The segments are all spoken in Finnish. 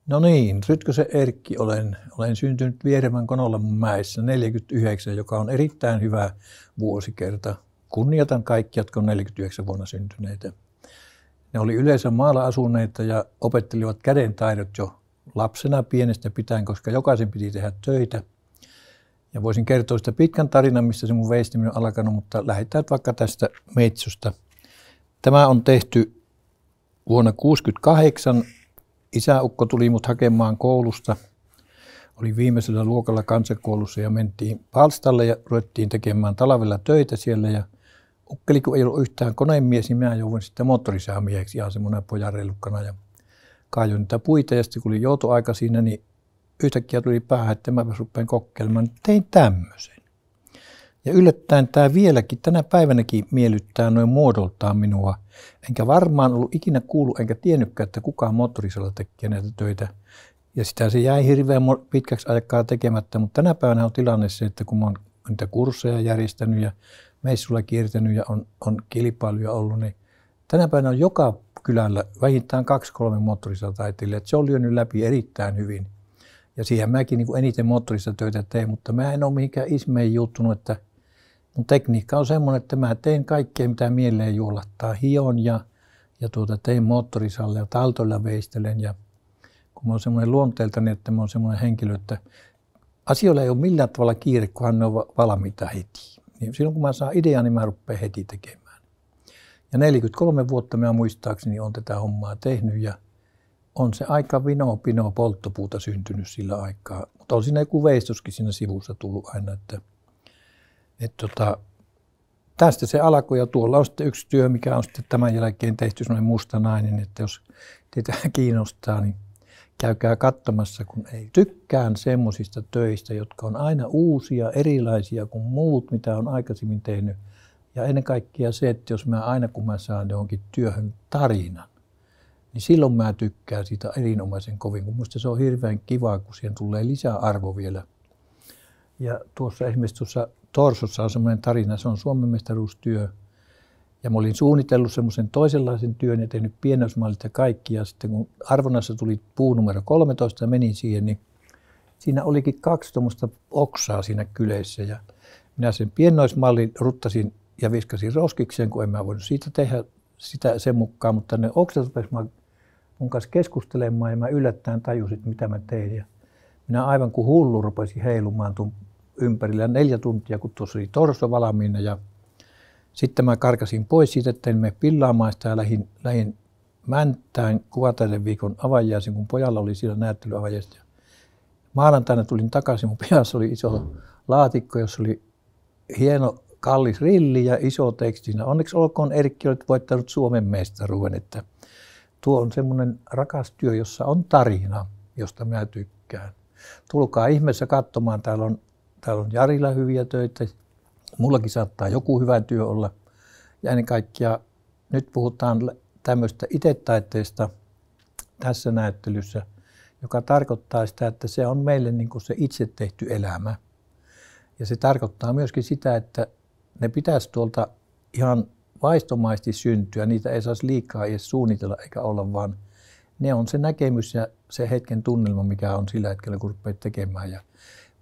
No niin, Rytkösen Erkki olen syntynyt Vieremän Konolamäessä 49, joka on erittäin hyvä vuosikerta. Kunnioitan kaikki, jotka on 49 vuonna syntyneitä. Ne oli yleensä maalla asuneita ja opettelivat kädentaidot jo lapsena pienestä pitäen, koska jokaisen piti tehdä töitä. Ja voisin kertoa sitä pitkän tarinan, missä se mun veistiminen on alkanut, mutta lähdetään vaikka tästä meitsusta. Tämä on tehty vuonna 1968. Isäukko tuli mut hakemaan koulusta. Oli viimeisellä luokalla kansakoulussa ja mentiin palstalle ja ruvettiin tekemään talvella töitä siellä. Ja ukkeli, kun ei ollut yhtään konemies, niin minä jouduin sitten moottorisahamieheksi ihan semmoinen pojareilukkana. Ja kaajoin niitä puita ja sitten kun oli joutoaika siinä, niin yhtäkkiä tuli päähän, että mä rupean kokeilemaan, niin tein tämmöisen. Ja yllättäen tämä vieläkin, tänä päivänäkin miellyttää noin muodoltaan minua. Enkä varmaan ollut ikinä kuullut enkä tiennytkään, että kukaan moottorisella tekee näitä töitä. Ja sitä se jäi hirveän pitkäksi aikaa tekemättä, mutta tänä päivänä on tilanne se, että kun mä oon niitä kursseja järjestänyt ja meissulla kiertänyt ja on kilpailuja ollut, niin tänä päivänä on joka kylällä vähintään 2-3 moottorisataiteilijaa. Se on lyönyt läpi erittäin hyvin. Ja siihen mäkin niin eniten moottorissa töitä teen, mutta mä en ole mihinkään ihmeen juuttunut, että mun tekniikka on semmoinen, että mä teen kaikkea, mitä mieleen juolahtaa. Hion ja tein moottorisalle ja taltoilla veistelen. Ja kun mä oon semmoinen luonteeltani, että mä oon semmoinen henkilö, että asioilla ei ole millään tavalla kiire, kunhan ne on valmiita heti. Niin silloin kun mä saan idean, niin mä rupean heti tekemään. Ja 43 vuotta mä muistaakseni on tätä hommaa tehnyt ja on se aika vino polttopuuta syntynyt sillä aikaa. Mutta on siinä joku veistoskin siinä sivussa tullut aina, että tästä se alkoi ja tuolla on sitten yksi työ, mikä on sitten tämän jälkeen tehty semmoinen musta nainen, että jos teitä kiinnostaa, niin käykää katsomassa, kun ei tykkään semmoisista töistä, jotka on aina uusia, erilaisia kuin muut, mitä on aikaisemmin tehnyt. Ja ennen kaikkea se, että jos mä aina kun mä saan johonkin työhön tarinan, niin silloin mä tykkään siitä erinomaisen kovin, kun musta se on hirveän kivaa, kun siihen tulee lisäarvo vielä. Ja tuossa esimerkiksi tuossa torsossa on semmoinen tarina, se on Suomen mestaruustyö. Ja mä olin suunnitellut semmoisen toisenlaisen työn ja tehnyt pienoismallit ja kaikki. Ja sitten kun arvonnassa tuli puu numero 13 ja menin siihen, niin siinä olikin 2 tuommoista oksaa siinä kyleissä. Ja minä sen pienoismallin ruttasin ja viskasin roskikseen, kun en mä voinut siitä tehdä sitä sen mukaan. Mutta ne oksat rupesivat mun kanssa keskustelemaan ja mä yllättäen tajusin, mitä mä tein. Ja minä aivan kuin hullu rupesin heilumaan tuon ympärillä 4 tuntia, kun tuossa oli torso valmiina. Ja sitten mä karkasin pois siitä, että en mene pillaamaan sitä ja lähdin Mänttään kuvataiden viikon avajaisiin, kun pojalla oli siellä näyttelyavajaista. Maanantaina tulin takaisin, mun pihassa oli iso laatikko, jossa oli hieno kallis rilli ja iso teksti. Onneksi olkoon Erkki, olet voittanut Suomen mestaruuden, että tuo on semmoinen rakas työ, jossa on tarina, josta mä tykkään. Tulkaa ihmeessä katsomaan, täällä on Jarilla hyviä töitä. Mullakin saattaa joku hyvä työ olla. Ja ennen kaikkea nyt puhutaan tämmöistä itetaiteesta tässä näyttelyssä, joka tarkoittaa sitä, että se on meille niin kuin se itse tehty elämä. Ja se tarkoittaa myöskin sitä, että ne pitäisi tuolta ihan vaistomaisesti syntyä. Niitä ei saisi liikaa edes suunnitella eikä olla, vaan ne on se näkemys ja se hetken tunnelma, mikä on sillä hetkellä, kun rupeat tekemään. Ja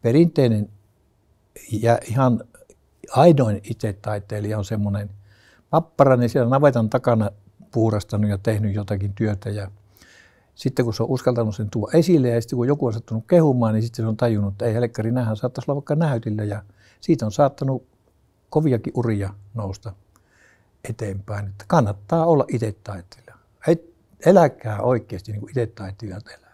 perinteinen ja ihan ainoin itse-taiteilija on semmoinen papparainen siellä navetan takana puurastanut ja tehnyt jotakin työtä. Ja sitten kun se on uskaltanut sen tuoda esille ja sitten kun joku on sattunut kehumaan, niin sitten se on tajunnut, että ei helkkari, näähän saattaisi olla vaikka näytillä. Ja siitä on saattanut koviakin uria nousta eteenpäin. Että kannattaa olla itse-taiteilija. Eläkää oikeasti niin kuin itse-taiteilijat elää.